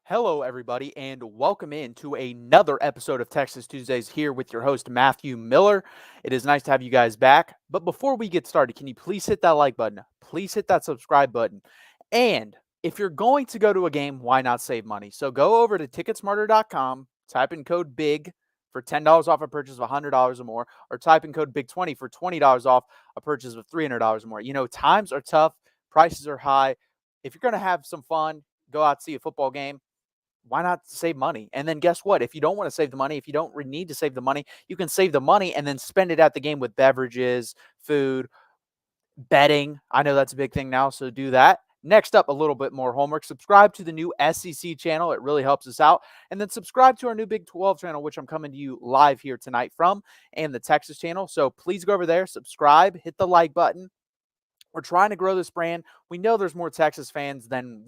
Hello, everybody, and welcome in to another episode of Texas Tuesdays here with your host, Matthew Miller. It is nice to have you guys back. But before we get started, can you please hit that like button? Please hit that subscribe button. And if you're going to go to a game, why not save money? So go over to ticketsmarter.com, type in code BIG for $10 off a purchase of $100 or more, or type in code BIG20 for $20 off a purchase of $300 or more. Times are tough, prices are high. If you're going to have some fun, go out to see a football game, why not save money? And then guess what? If you don't want to save the money, if you don't need to save the money, you can save the money and then spend it at the game with beverages, food, betting. I know that's a big thing now, so do that. Next up, a little bit more homework. Subscribe to the new SEC channel. It really helps us out. And then subscribe to our new Big 12 channel, which I'm coming to you live here tonight from, and the Texas channel. So please go over there, subscribe, hit the like button. We're trying to grow this brand. We know there's more Texas fans than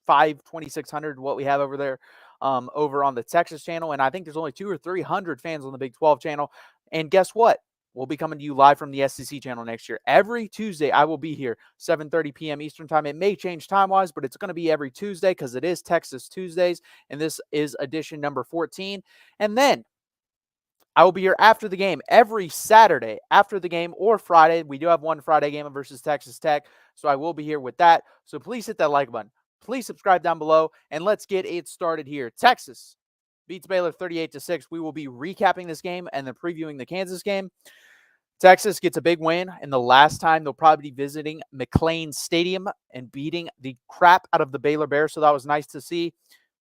2,600, what we have over there, over on the Texas channel. And I think there's only 200 or 300 fans on the Big 12 channel. And guess what? We'll be coming to you live from the SEC channel next year. Every Tuesday, I will be here, 7:30 p.m. Eastern time. It may change time-wise, but it's going to be every Tuesday because it is Texas Tuesdays, and this is edition number 14. And then I will be here after the game every Saturday after the game or Friday. We do have one Friday game versus Texas Tech, so I will be here with that. So please hit that like button. Please subscribe down below, and let's get it started here. Texas beats Baylor 38-6. We will be recapping this game and then previewing the Kansas game. Texas gets a big win, and the last time they'll probably be visiting McLean Stadium and beating the crap out of the Baylor Bears, so that was nice to see.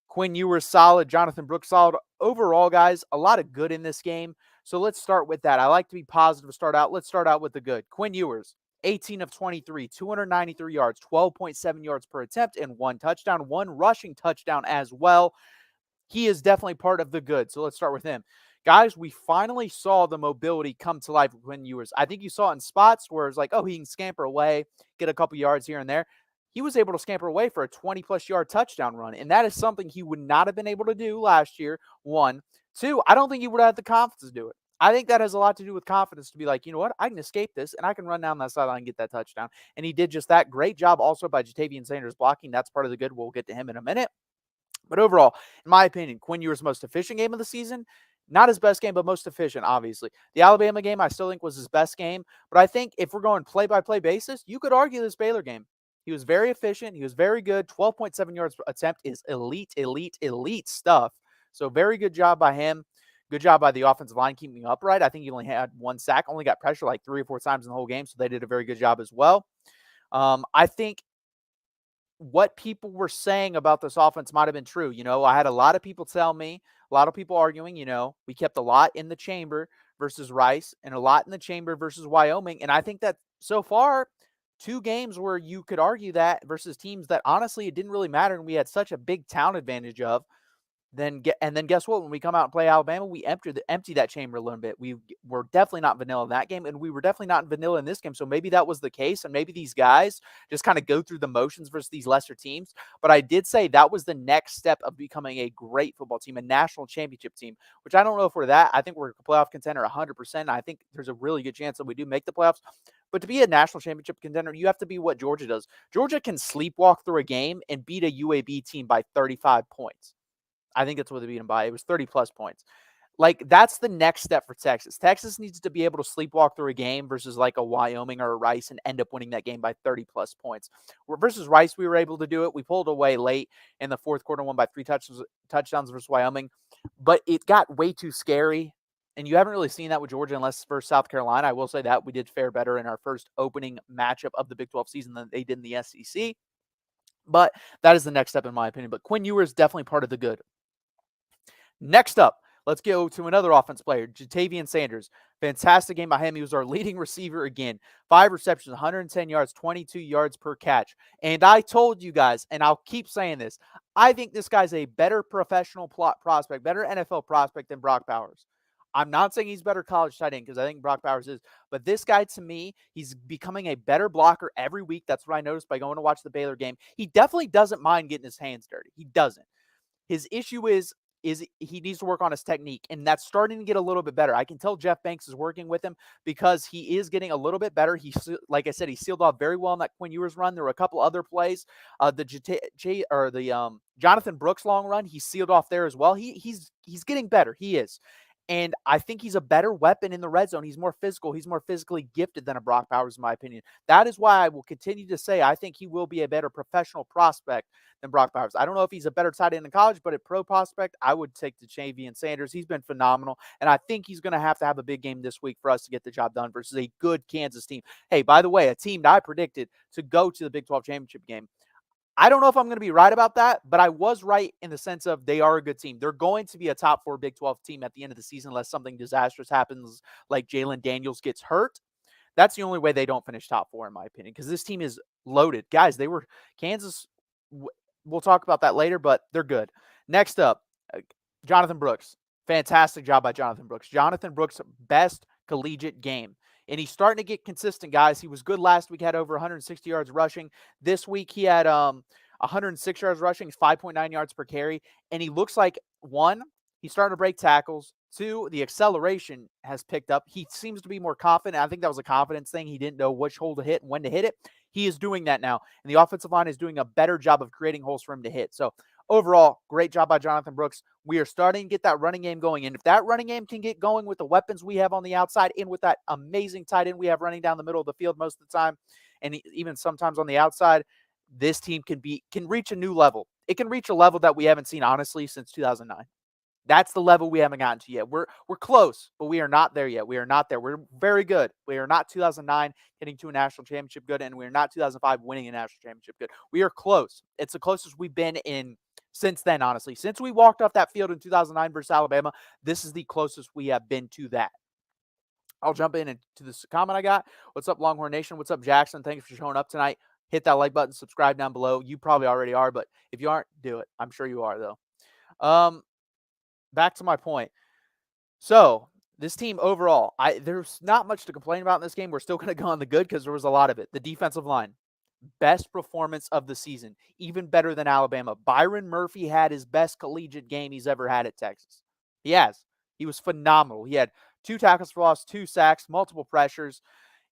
Quinn Ewers solid, Jonathan Brooks solid. Overall, guys, a lot of good in this game. So let's start with that. I like to be positive to start out. Let's start out with the good. Quinn Ewers, 18 of 23, 293 yards, 12.7 yards per attempt, and one touchdown, one rushing touchdown as well. He is definitely part of the good. So let's start with him. Guys, we finally saw the mobility come to life with Quinn Ewers. I think you saw it in spots where it's like, oh, he can scamper away, get a couple yards here and there. He was able to scamper away for a 20-plus yard touchdown run, and that is something he would not have been able to do last year, one. Two, I don't think he would have had the confidence to do it. I think that has a lot to do with confidence to be like, you know what, I can escape this, and I can run down that sideline and get that touchdown. And he did just that. Great job also by Jatavian Sanders blocking. That's part of the good. We'll get to him in a minute. But overall, in my opinion, Quinn Ewers' most efficient game of the season. Not his best game, but most efficient, obviously. The Alabama game, I still think, was his best game. But I think if we're going play-by-play basis, you could argue this Baylor game. He was very efficient. He was very good. 12.7 yards per attempt is elite, elite, elite stuff. So very good job by him. Good job by the offensive line keeping upright. I think he only had one sack, only got pressure like 3 or 4 times in the whole game, so they did a very good job as well. I think what people were saying about this offense might have been true. I had a lot of people tell me, a lot of people arguing, we kept a lot in the chamber versus Rice and a lot in the chamber versus Wyoming. And I think that so far, 2 games where you could argue that versus teams that honestly it didn't really matter and we had such a big talent advantage of. Then guess what? When we come out and play Alabama, we empty that chamber a little bit. We were definitely not vanilla in that game, and we were definitely not vanilla in this game. So maybe that was the case, and maybe these guys just kind of go through the motions versus these lesser teams. But I did say that was the next step of becoming a great football team, a national championship team, which I don't know if we're that. I think we're a playoff contender 100%. I think there's a really good chance that we do make the playoffs. But to be a national championship contender, you have to be what Georgia does. Georgia can sleepwalk through a game and beat a UAB team by 35 points. I think that's what they beat them by. It was 30-plus points. Like, that's the next step for Texas. Texas needs to be able to sleepwalk through a game versus like a Wyoming or a Rice and end up winning that game by 30-plus points. Versus Rice, we were able to do it. We pulled away late in the fourth quarter, won by 3 touchdowns versus Wyoming. But it got way too scary, and you haven't really seen that with Georgia unless versus South Carolina. I will say that we did fare better in our first opening matchup of the Big 12 season than they did in the SEC. But that is the next step in my opinion. But Quinn Ewers is definitely part of the good. Next up, let's go to another offense player, Jatavian Sanders. Fantastic game by him. He was our leading receiver again. 5 receptions, 110 yards, 22 yards per catch. And I told you guys, and I'll keep saying this, I think this guy's a better professional prospect, better NFL prospect than Brock Bowers. I'm not saying he's better college tight end because I think Brock Bowers is. But this guy, to me, he's becoming a better blocker every week. That's what I noticed by going to watch the Baylor game. He definitely doesn't mind getting his hands dirty. He doesn't. His issue is is he needs to work on his technique, and that's starting to get a little bit better. I can tell Jeff Banks is working with him because he is getting a little bit better. Like I said, he sealed off very well in that Quinn Ewers run. There were a couple other plays. The Jonathan Brooks long run, he sealed off there as well. He's getting better. He is. And I think he's a better weapon in the red zone. He's more physical. He's more physically gifted than a Brock Bowers, in my opinion. That is why I will continue to say I think he will be a better professional prospect than Brock Bowers. I don't know if he's a better tight end in college, but at pro prospect, I would take the Javian Sanders. He's been phenomenal, and I think he's going to have a big game this week for us to get the job done versus a good Kansas team. Hey, by the way, a team that I predicted to go to the Big 12 championship game. I don't know if I'm going to be right about that, but I was right in the sense of they are a good team. They're going to be a top 4 Big 12 team at the end of the season unless something disastrous happens like Jalen Daniels gets hurt. That's the only way they don't finish top 4, in my opinion, because this team is loaded. Guys, Kansas, we'll talk about that later, but they're good. Next up, Jonathan Brooks. Fantastic job by Jonathan Brooks. Jonathan Brooks' best collegiate game. And he's starting to get consistent, guys. He was good last week, had over 160 yards rushing. This week, he had 106 yards rushing, 5.9 yards per carry. And he looks like, one, he's starting to break tackles. Two, the acceleration has picked up. He seems to be more confident. I think that was a confidence thing. He didn't know which hole to hit and when to hit it. He is doing that now. And the offensive line is doing a better job of creating holes for him to hit. So overall, great job by Jonathan Brooks. We are starting to get that running game going. And if that running game can get going with the weapons we have on the outside and with that amazing tight end we have running down the middle of the field most of the time, and even sometimes on the outside, this team can reach a new level. It can reach a level that we haven't seen, honestly, since 2009. That's the level we haven't gotten to yet. We're close, but we are not there yet. We are not there. We're very good. We are not 2009 getting to a national championship good, and we're not 2005 winning a national championship good. We are close. It's the closest we've been in since then, honestly. Since we walked off that field in 2009 versus Alabama, this is the closest we have been to that. I'll jump into this comment I got. What's up, Longhorn Nation? What's up, Jackson? Thanks for showing up tonight. Hit that like button, subscribe down below. You probably already are, but if you aren't, do it. I'm sure you are, though. Back to my point. So this team overall, there's not much to complain about in this game. We're still going to go on the good because there was a lot of it. The defensive line, best performance of the season, even better than Alabama. Byron Murphy had his best collegiate game he's ever had at Texas. He has. He was phenomenal. He had 2 tackles for loss, 2 sacks, multiple pressures.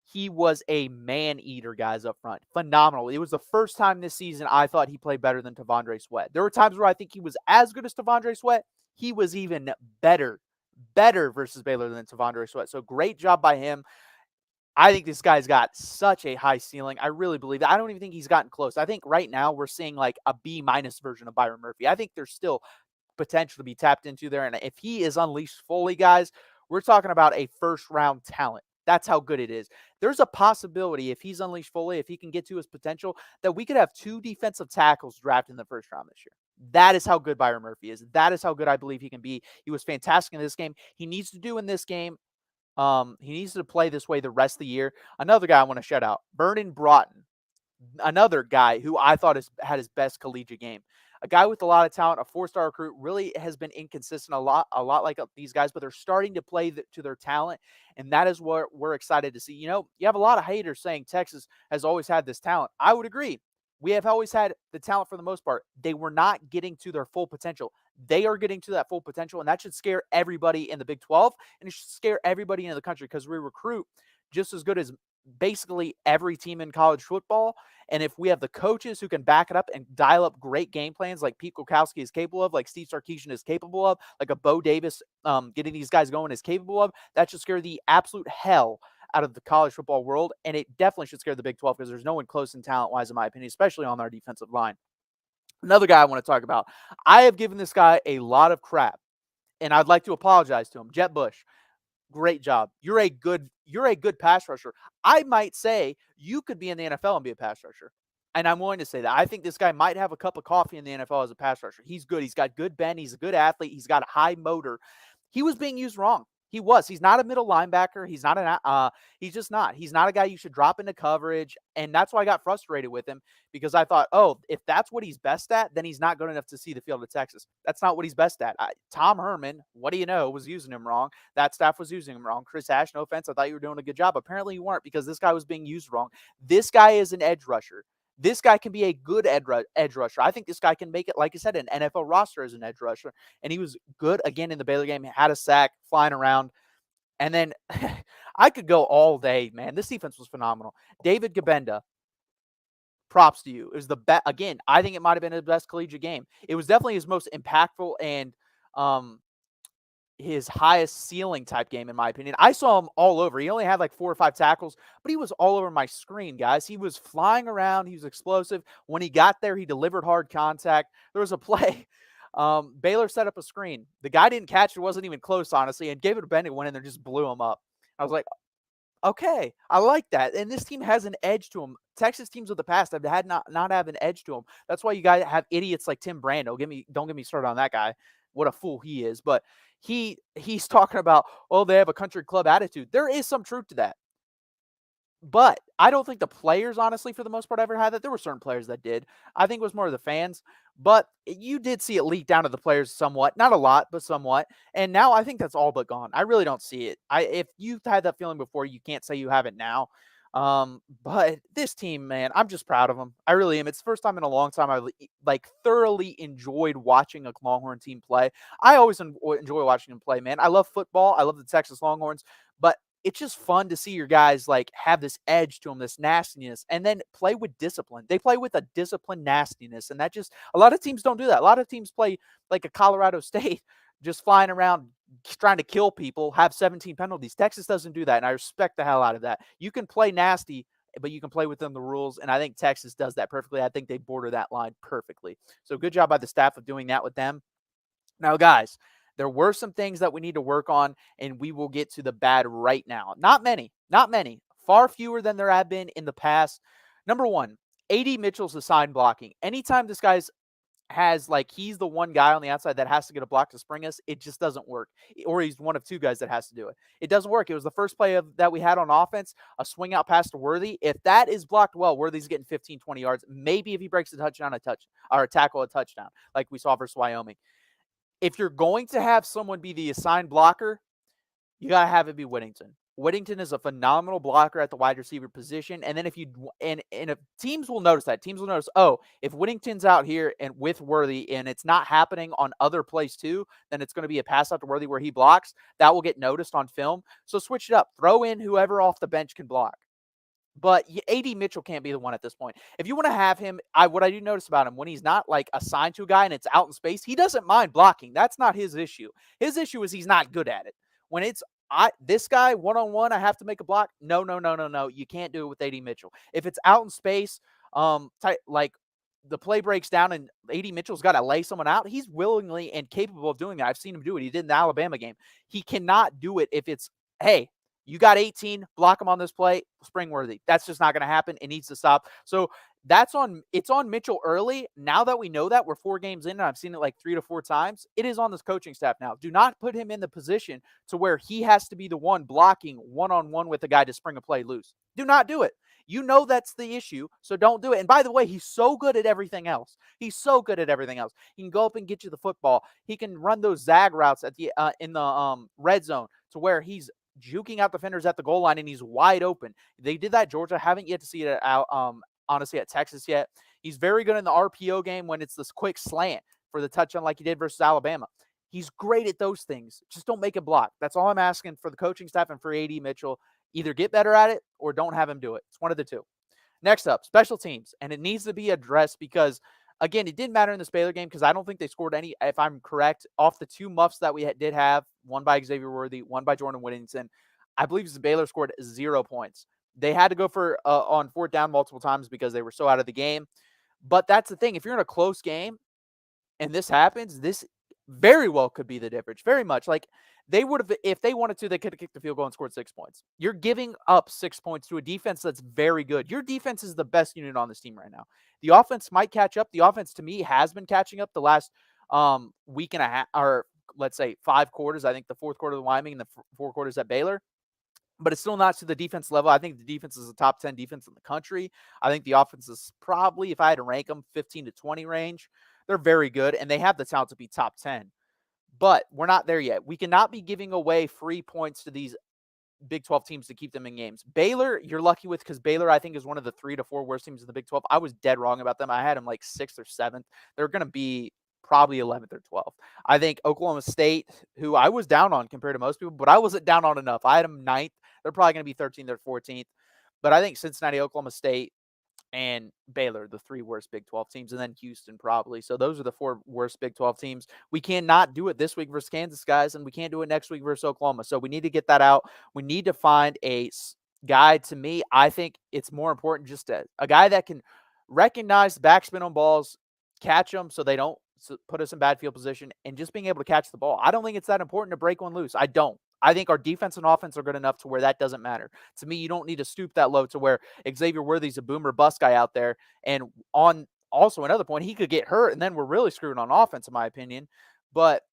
He was a man-eater, guys, up front. Phenomenal. It was the first time this season I thought he played better than T'Vondre Sweat. There were times where I think he was as good as T'Vondre Sweat. He was even better versus Baylor than T'Vondre Sweat. So great job by him. I think this guy's got such a high ceiling. I really believe that. I don't even think he's gotten close. I think right now we're seeing like a B- version of Byron Murphy. I think there's still potential to be tapped into there. And if he is unleashed fully, guys, we're talking about a first-round talent. That's how good it is. There's a possibility if he's unleashed fully, if he can get to his potential, that we could have 2 defensive tackles drafted in the first round this year. That is how good Byron Murphy is. That is how good I believe he can be. He was fantastic in this game. He needs to do in this game. He needs to play this way the rest of the year. Another guy I want to shout out, Vernon Broughton. Another guy who I thought had his best collegiate game. A guy with a lot of talent, a 4-star recruit, really has been inconsistent a lot like these guys, but they're starting to play to their talent, and that is what we're excited to see. You know, you have a lot of haters saying Texas has always had this talent. I would agree. We have always had the talent for the most part. They were not getting to their full potential. They are getting to that full potential, and that should scare everybody in the Big 12, and it should scare everybody in the country because we recruit just as good as basically every team in college football. And if we have the coaches who can back it up and dial up great game plans like Pete Kwiatkowski is capable of, like Steve Sarkisian is capable of, like a Bo Davis getting these guys going is capable of, that should scare the absolute hell out of the college football world. And it definitely should scare the Big 12 because there's no one close in talent-wise, in my opinion, especially on our defensive line. Another guy I want to talk about. I have given this guy a lot of crap, and I'd like to apologize to him. Jett Bush. Great job. You're a good pass rusher. I might say you could be in the NFL and be a pass rusher. And I'm willing to say that. I think this guy might have a cup of coffee in the NFL as a pass rusher. He's good. He's got good bend. He's a good athlete. He's got a high motor. He was being used wrong. He was. He's not a middle linebacker. He's not he's just not. He's not a guy you should drop into coverage. And that's why I got frustrated with him because I thought, oh, if that's what he's best at, then he's not good enough to see the field of Texas. That's not what he's best at. Tom Herman, what do you know, was using him wrong. That staff was using him wrong. Chris Ash, no offense, I thought you were doing a good job. Apparently you weren't because this guy was being used wrong. This guy is an edge rusher. This guy can be a good edge rusher. I think this guy can make it, like I said, an NFL roster as an edge rusher. And he was good again in the Baylor game, had a sack, flying around. And then I could go all day, man. This defense was phenomenal. David Gabenda, props to you. It was the best. Again, I think it might have been his best collegiate game. It was definitely his most impactful and his highest ceiling type game, in my opinion. I saw him all over. He only had like 4 or 5 tackles, but he was all over my screen, guys. He was flying around. He was explosive. When he got there, he delivered hard contact. There was a play. Baylor set up a screen. The guy didn't catch it. Wasn't even close, honestly. And David Bennett went in there and just blew him up. I was like, okay, I like that. And this team has an edge to them. Texas teams of the past have had not have an edge to them. That's why you guys have idiots like Tim Brando. Don't get me started on that guy. What a fool he is. But he's talking about, oh, they have a country club attitude. There is some truth to that. But I don't think the players, honestly, for the most part, ever had that. There were certain players that did. I think it was more of the fans. But you did see it leak down to the players somewhat. Not a lot, but somewhat. And now I think that's all but gone. I really don't see it. If you've had that feeling before, you can't say you have it now. But this team, man, I'm just proud of them. I really am. It's the first time in a long time I've thoroughly enjoyed watching a Longhorn team play. I always enjoy watching them play, man. I love football. I love the Texas Longhorns. But it's just fun to see your guys have this edge to them, this nastiness, and then play with discipline. They play with a disciplined nastiness, and that just a lot of teams don't do that. A lot of teams play like a Colorado State, just flying around trying to kill people, have 17 penalties. Texas doesn't do that, and I respect the hell out of that. You can play nasty, but you can play within the rules, and I think Texas does that perfectly. I think they border that line perfectly. So good job by the staff of doing that with them. Now, guys, there were some things that we need to work on, and we will get to the bad right now. Not many. Far fewer than there have been in the past. Number one, A.D. Mitchell's assigned blocking. Anytime this guy's he's the one guy on the outside that has to get a block to spring us, it just doesn't work. Or he's one of 2 guys that has to do it. It doesn't work. It was the first play that we had on offense, a swing out pass to Worthy. If that is blocked well, Worthy's getting 15, 20 yards. Maybe if he breaks a tackle, a touchdown, like we saw versus Wyoming. If you're going to have someone be the assigned blocker, you got to have it be Whittington. Whittington is a phenomenal blocker at the wide receiver position. And then if teams will notice that. Teams will notice, if Whittington's out here and with Worthy and it's not happening on other plays too, then it's going to be a pass out to Worthy where he blocks. That will get noticed on film. So switch it up. Throw in whoever off the bench can block. But A.D. Mitchell can't be the one at this point. If you want to have him, what I do notice about him, when he's not assigned to a guy and it's out in space, he doesn't mind blocking. That's not his issue. His issue is he's not good at it. When it's this guy one-on-one, I have to make a block. No. You can't do it with A.D. Mitchell. If it's out in space, the play breaks down and A.D. Mitchell's got to lay someone out, he's willingly and capable of doing that. I've seen him do it. He did in the Alabama game. He cannot do it if it's, hey, you got 18, block him on this play, Springworthy. That's just not going to happen. It needs to stop. So it's on Mitchell early. Now that we know that, we're 4 games in, and I've seen it 3 to 4 times. It is on this coaching staff now. Do not put him in the position to where he has to be the one blocking one-on-one with a guy to spring a play loose. Do not do it. You know that's the issue, so don't do it. And by the way, he's so good at everything else. He can go up and get you the football. He can run those zag routes at the in the red zone to where he's juking out defenders at the goal line and he's wide open. They did that at Georgia. Haven't yet to see it honestly at Texas yet. He's very good in the RPO game when it's this quick slant for the touchdown like he did versus Alabama. He's great at those things. Just don't make a block. That's all I'm asking for the coaching staff and for A.D. Mitchell. Either get better at it or don't have him do it. It's one of the two. Next up, special teams. And it needs to be addressed because, again, it didn't matter in this Baylor game because I don't think they scored any, if I'm correct, off the 2 muffs that we did have, one by Xavier Worthy, one by Jordan Whittington. I believe Baylor scored 0 points. They had to go for on 4th down multiple times because they were so out of the game. But that's the thing. If you're in a close game and this happens, this very well could be the difference. Very much. They would have, if they wanted to, they could have kicked the field goal and scored 6 points. You're giving up 6 points to a defense that's very good. Your defense is the best unit on this team right now. The offense might catch up. The offense, to me, has been catching up the last week and a half, or let's say 5 quarters. I think the 4th quarter of Wyoming and the 4 quarters at Baylor. But it's still not to the defense level. I think the defense is a top 10 defense in the country. I think the offense is probably, if I had to rank them, 15 to 20 range. They're very good, and they have the talent to be top 10. But we're not there yet. We cannot be giving away free points to these Big 12 teams to keep them in games. Baylor, you're lucky with, because Baylor, I think, is one of the 3 to 4 worst teams in the Big 12. I was dead wrong about them. I had them like 6th or 7th. They're going to be probably 11th or 12th. I think Oklahoma State, who I was down on compared to most people, but I wasn't down on enough. I had them 9th. They're probably going to be 13th or 14th. But I think Cincinnati, Oklahoma State, and Baylor, the 3 worst Big 12 teams, and then Houston probably. So those are the 4 worst Big 12 teams. We cannot do it this week versus Kansas, guys, and we can't do it next week versus Oklahoma. So we need to get that out. We need to find a guy. To me, I think it's more important just a guy that can recognize backspin on balls, catch them so they don't put us in bad field position, and just being able to catch the ball. I don't think it's that important to break one loose. I don't. I think our defense and offense are good enough to where that doesn't matter. To me, you don't need to stoop that low to where Xavier Worthy's a boomer bust guy out there. And on also another point, he could get hurt, and then we're really screwed on offense, in my opinion. But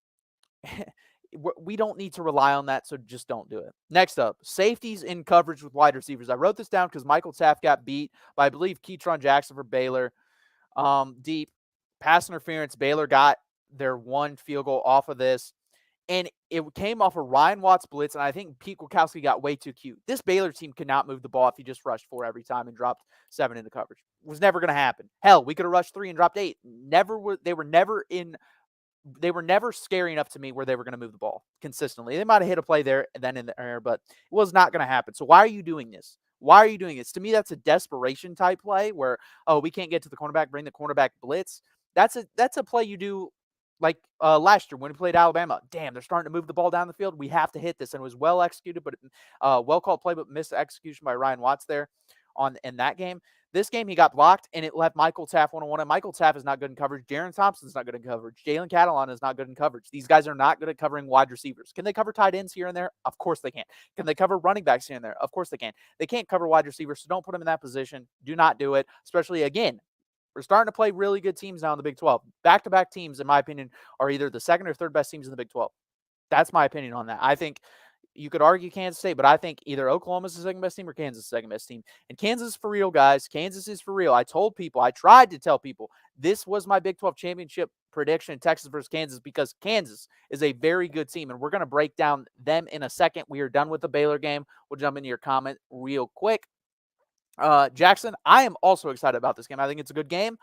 we don't need to rely on that, so just don't do it. Next up, safeties in coverage with wide receivers. I wrote this down because Michael Taft got beat by, I believe, Keytron Jackson for Baylor. Deep pass interference. Baylor got their 1 field goal off of this. And it came off a Ryan Watts blitz, and I think Pete Kwiatkowski got way too cute. This Baylor team could not move the ball if he just rushed 4 every time and dropped 7 into coverage. It was never going to happen. Hell, we could have rushed 3 and dropped 8. They were never scary enough to me where they were going to move the ball consistently. They might have hit a play there and then in the air, but it was not going to happen. So why are you doing this? Why are you doing this? To me, that's a desperation type play where, oh, we can't get to the cornerback, bring the cornerback blitz. That's a play you do like last year when we played Alabama. Damn, they're starting to move the ball down the field. We have to hit this. And it was well executed, but well called play, but missed execution by Ryan Watts there in that game. This game, he got blocked, and it left Michael Taft one-on-one. And Michael Taft is not good in coverage. Jaron Thompson's not good in coverage. Jalen Catalon is not good in coverage. These guys are not good at covering wide receivers. Can they cover tight ends here and there? Of course they can. Can they cover running backs here and there? Of course they can. They can't cover wide receivers, so don't put them in that position. Do not do it, especially, again, we're starting to play really good teams now in the Big 12. Back-to-back teams, in my opinion, are either the 2nd or 3rd best teams in the Big 12. That's my opinion on that. I think you could argue Kansas State, but I think either Oklahoma's the 2nd best team or Kansas is the 2nd best team. And Kansas is for real, guys. Kansas is for real. I tried to tell people, this was my Big 12 championship prediction, Texas versus Kansas, because Kansas is a very good team, and we're going to break down them in a second. We are done with the Baylor game. We'll jump into your comment real quick. Jackson, I am also excited about this game. I think it's a good game.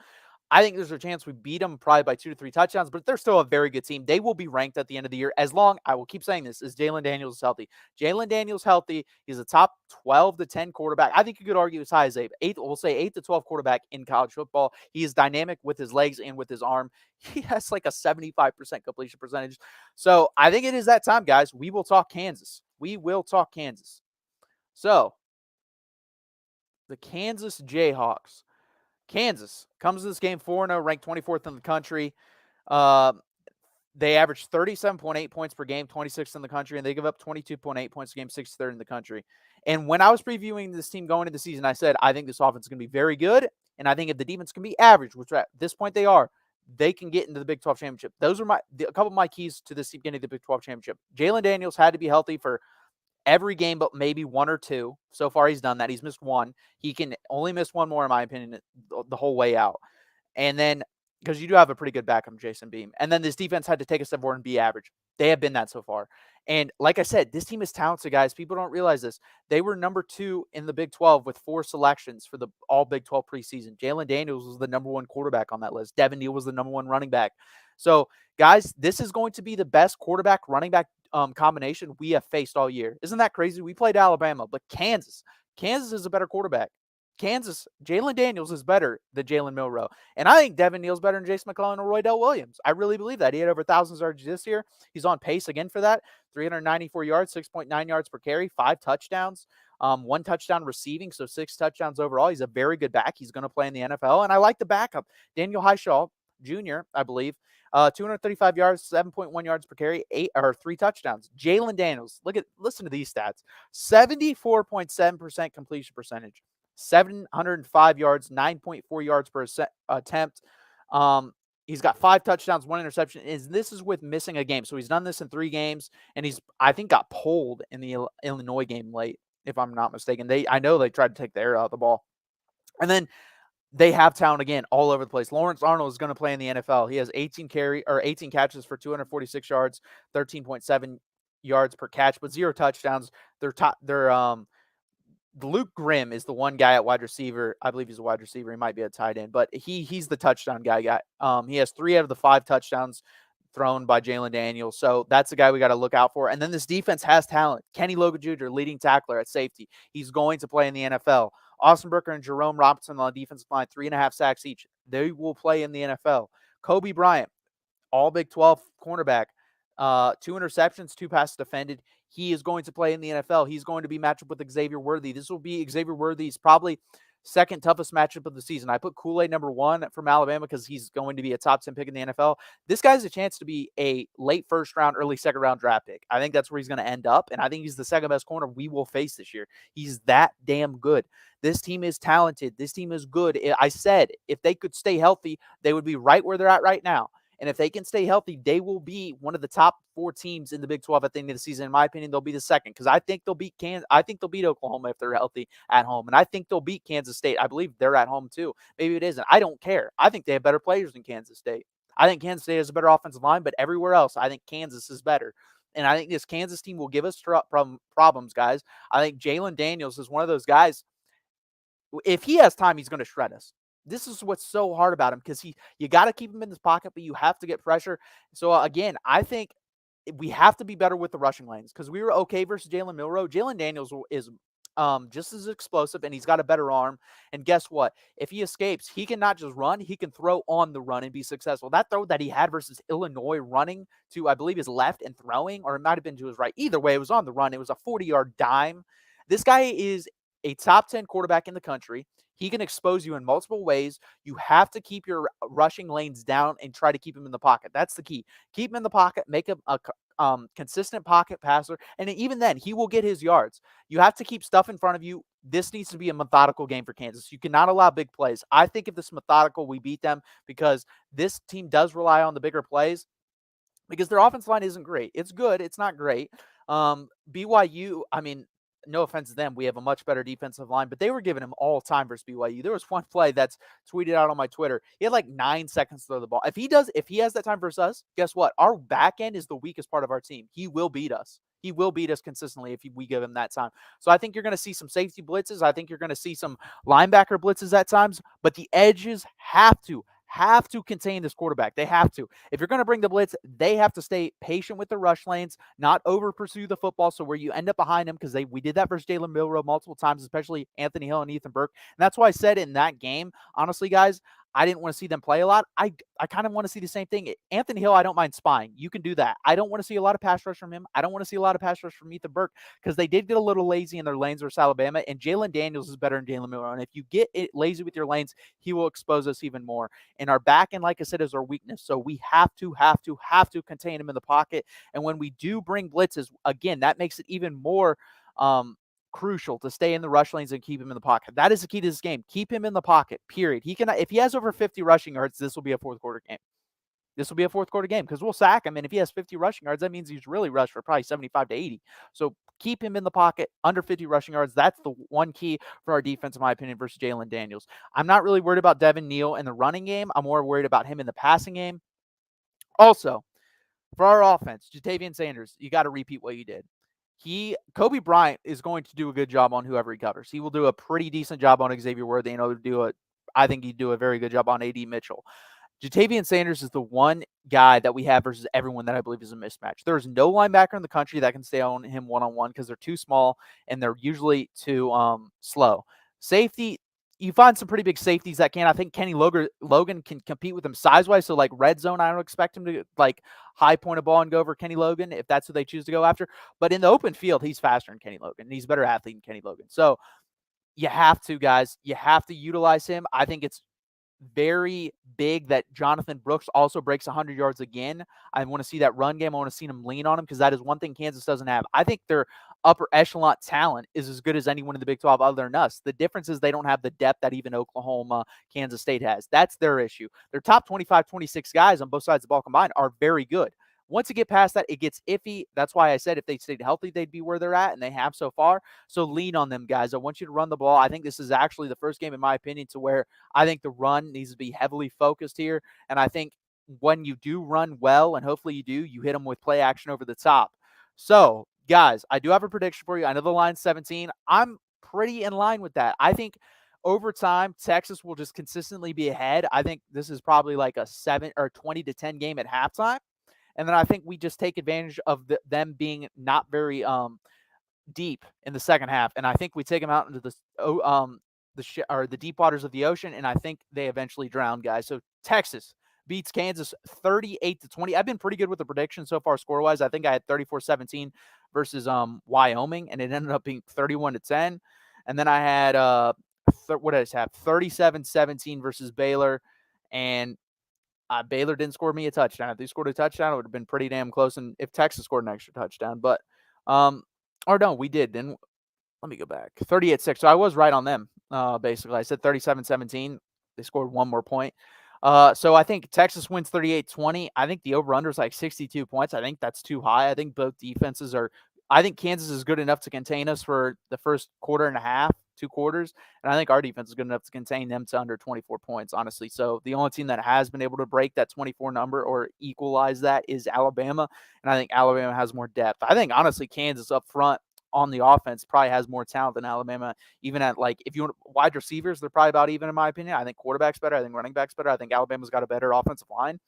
I think there's a chance we beat them probably by 2 to 3 touchdowns, but they're still a very good team. They will be ranked at the end of the year as long, I will keep saying this, as Jalen Daniels is healthy. Jalen Daniels healthy. He's a top 12 to 10 quarterback. I think you could argue as high as 8. We'll say 8 to 12 quarterback in college football. He is dynamic with his legs and with his arm. He has like a 75% completion percentage. So I think it is that time, guys. We will talk Kansas. So the Kansas Jayhawks. Kansas comes to this game 4-0, ranked 24th in the country. They average 37.8 points per game, 26th in the country, and they give up 22.8 points a game, 63rd in the country. And when I was previewing this team going into the season, I said, I think this offense is going to be very good, and I think if the defense can be average, which at this point they are, they can get into the Big 12 championship. Those are a couple of my keys to this team getting the Big 12 championship. Jalen Daniels had to be healthy for every game but maybe 1 or 2. So far, he's done that. He's missed 1. He can only miss 1 more, in my opinion, the whole way out. And then, because you do have a pretty good backup, Jason Beam. And then this defense had to take a step forward and be average. They have been that so far. And like I said, this team is talented, guys. People don't realize this. They were number 2 in the Big 12 with 4 selections for the all Big 12 preseason. Jalen Daniels was the number 1 quarterback on that list. Devin Neal was the number 1 running back. So, guys, this is going to be the best quarterback running back combination we have faced all year. Isn't that crazy? We played Alabama, but Kansas is a better quarterback. Jalen Daniels is better than Jalen Milroe. And I think Devin Neal's better than Jason McClellan or Roydell Williams. I really believe that. He had over 1,000 yards this year. He's on pace again for that. 394 yards, 6.9 yards per carry, 5 touchdowns, 1 touchdown receiving, so 6 touchdowns overall. He's a very good back. He's going to play in the NFL, and I like the backup. Daniel Highshaw Jr., I believe, 235 yards, 7.1 yards per carry, 3 touchdowns. Jalen Daniels, listen to these stats. 74.7% completion percentage, 705 yards, 9.4 yards per attempt. He's got 5 touchdowns, 1 interception. This is with missing a game. So he's done this in 3 games, and I think, got pulled in the Illinois game late, if I'm not mistaken. I know they tried to take the air out of the ball. And then they have talent again all over the place. Lawrence Arnold is going to play in the NFL. He has 18 catches for 246 yards, 13.7 yards per catch, but 0 touchdowns. Luke Grimm is the one guy at wide receiver. I believe he's a wide receiver. He might be a tight end, but he's the touchdown guy. He has 3 out of the 5 touchdowns thrown by Jalen Daniels. So that's the guy we got to look out for. And then this defense has talent. Kenny Logan Jr., leading tackler at safety. He's going to play in the NFL. Austin Booker and Jerome Robinson on the defensive line, 3.5 sacks each. They will play in the NFL. Kobe Bryant, all Big 12 cornerback, 2 interceptions, 2 passes defended. He is going to play in the NFL. He's going to be matched up with Xavier Worthy. This will be Xavier Worthy's probably second toughest matchup of the season. I put Kool-Aid number 1 from Alabama because he's going to be a top 10 pick in the NFL. This guy's a chance to be a late first round, early second round draft pick. I think that's where he's going to end up, and I think he's the second best corner we will face this year. He's that damn good. This team is talented. This team is good. I said if they could stay healthy, they would be right where they're at right now. And if they can stay healthy, they will be one of the top 4 teams in the Big 12 at the end of the season. In my opinion, they'll be the second because I think they'll beat I think they'll beat Oklahoma if they're healthy at home, and I think they'll beat Kansas State. I believe they're at home too. Maybe it isn't. I don't care. I think they have better players than Kansas State. I think Kansas State has a better offensive line, but everywhere else, I think Kansas is better. And I think this Kansas team will give us problems, guys. I think Jalen Daniels is one of those guys. If he has time, he's going to shred us. This is what's so hard about him because you got to keep him in his pocket, but you have to get pressure. So again, I think we have to be better with the rushing lanes because we were okay versus Jalen Milroe. Jalen Daniels is just as explosive, and he's got a better arm. And guess what? If he escapes, he can not just run, he can throw on the run and be successful. That throw that he had versus Illinois running to, I believe, his left and throwing, or it might have been to his right. Either way, it was on the run. It was a 40-yard dime. This guy is a top 10 quarterback in the country. He can expose you in multiple ways. You have to keep your rushing lanes down and try to keep him in the pocket. That's the key. Keep him in the pocket, make him a consistent pocket passer, and even then, he will get his yards. You have to keep stuff in front of you. This needs to be a methodical game for Kansas. You cannot allow big plays. I think if this is methodical, we beat them because this team does rely on the bigger plays because their offensive line isn't great. It's good. It's not great. BYU, I mean, no offense to them, we have a much better defensive line, but they were giving him all time versus BYU. There was one play that's tweeted out on my Twitter. He had like 9 seconds to throw the ball. If he has that time versus us, guess what? Our back end is the weakest part of our team. He will beat us. He will beat us consistently if we give him that time. So I think you're going to see some safety blitzes. I think you're going to see some linebacker blitzes at times, but the edges have to contain this quarterback. They have to. If you're going to bring the blitz, they have to stay patient with the rush lanes, not over pursue the football. So where you end up behind them, because we did that versus Jalen Milroe multiple times, especially Anthony Hill and Ethan Burke. And that's why I said in that game, honestly, guys, I didn't want to see them play a lot. I kind of want to see the same thing. Anthony Hill, I don't mind spying. You can do that. I don't want to see a lot of pass rush from him. I don't want to see a lot of pass rush from Ethan Burke because they did get a little lazy in their lanes versus Alabama, and Jalen Daniels is better than Jalen Milroe. And if you get lazy with your lanes, he will expose us even more. And our back end, like I said, is our weakness. So we have to contain him in the pocket. And when we do bring blitzes, again, that makes it even more crucial to stay in the rush lanes and keep him in the pocket. That is the key to this game. Keep him in the pocket, period. If he has over 50 rushing yards, this will be a fourth quarter game. This will be a fourth quarter game because we'll sack him. And if he has 50 rushing yards, that means he's really rushed for probably 75 to 80. So keep him in the pocket under 50 rushing yards. That's the one key for our defense, in my opinion, versus Jalen Daniels. I'm not really worried about Devin Neal in the running game. I'm more worried about him in the passing game. Also, for our offense, Ja'Tavion Sanders, you got to repeat what you did. Kobe Bryant is going to do a good job on whoever he covers. He will do a pretty decent job on Xavier Worthy, and I think he'd do a very good job on A.D. Mitchell. Ja'Tavion Sanders is the one guy that we have versus everyone that I believe is a mismatch. There's no linebacker in the country that can stay on him one-on-one because they're too small and they're usually too slow. Safety, you find some pretty big safeties that can. I think Kenny Logan can compete with him size-wise. So, like, red zone, I don't expect him to, like, high point a ball and go over Kenny Logan if that's who they choose to go after. But in the open field, he's faster than Kenny Logan. He's a better athlete than Kenny Logan. So, you have to, guys. You have to utilize him. I think it's very big that Jonathan Brooks also breaks 100 yards again. I want to see that run game. I want to see him lean on him because that is one thing Kansas doesn't have. I think their upper echelon talent is as good as anyone in the Big 12 other than us. The difference is they don't have the depth that even Oklahoma, Kansas State has. That's their issue. Their top 25, 26 guys on both sides of the ball combined are very good. Once you get past that, it gets iffy. That's why I said if they stayed healthy, they'd be where they're at, and they have so far. So lean on them, guys. I want you to run the ball. I think this is actually the first game, in my opinion, to where I think the run needs to be heavily focused here. And I think when you do run well, and hopefully you do, you hit them with play action over the top. So, guys, I do have a prediction for you. I know the line's 17. I'm pretty in line with that. I think over time, Texas will just consistently be ahead. I think this is probably like a 7 or 20-10 game at halftime. And then I think we just take advantage of them being not very deep in the second half, and I think we take them out into the deep waters of the ocean, and I think they eventually drown, guys. So Texas beats Kansas 38-20. I've been pretty good with the prediction so far score wise. I think I had 34-17 versus Wyoming, and it ended up being 31-10. And then I had what did I have? 37-17 versus Baylor, and Baylor didn't score me a touchdown. If they scored a touchdown, it would have been pretty damn close. And if Texas scored an extra touchdown, but or no, we did. Then let me go back. 38-6. So I was right on them. Basically, I said 37-17. They scored one more point. So I think Texas wins 38-20. I think the over-under is like 62 points. I think that's too high. I think both defenses are. I think Kansas is good enough to contain us for the first quarter and a half, 2 quarters, and I think our defense is good enough to contain them to under 24 points, honestly. So the only team that has been able to break that 24 number or equalize that is Alabama, and I think Alabama has more depth. I think, honestly, Kansas up front on the offense probably has more talent than Alabama. Even at, like, if you want wide receivers, they're probably about even in my opinion. I think quarterback's better. I think running back's better. I think Alabama's got a better offensive line,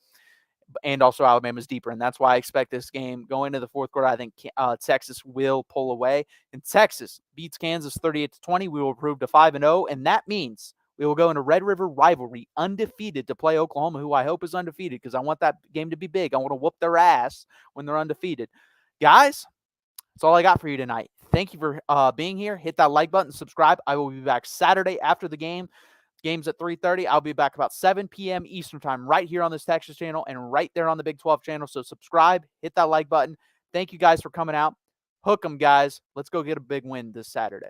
and also Alabama's deeper. And that's why I expect this game going into the fourth quarter. I think Texas will pull away, and Texas beats Kansas 38-20. We will improve to 5-0, and that means we will go into Red River rivalry undefeated to play Oklahoma, who I hope is undefeated because I want that game to be big. I want to whoop their ass when they're undefeated. Guys, that's all I got for you tonight. Thank you for being here. Hit that like button, subscribe. I will be back Saturday after the game. Game's at 3:30. I'll be back about 7 p.m. Eastern time right here on this Texas channel and right there on the Big 12 channel. So subscribe, hit that like button. Thank you guys for coming out. Hook 'em, guys. Let's go get a big win this Saturday.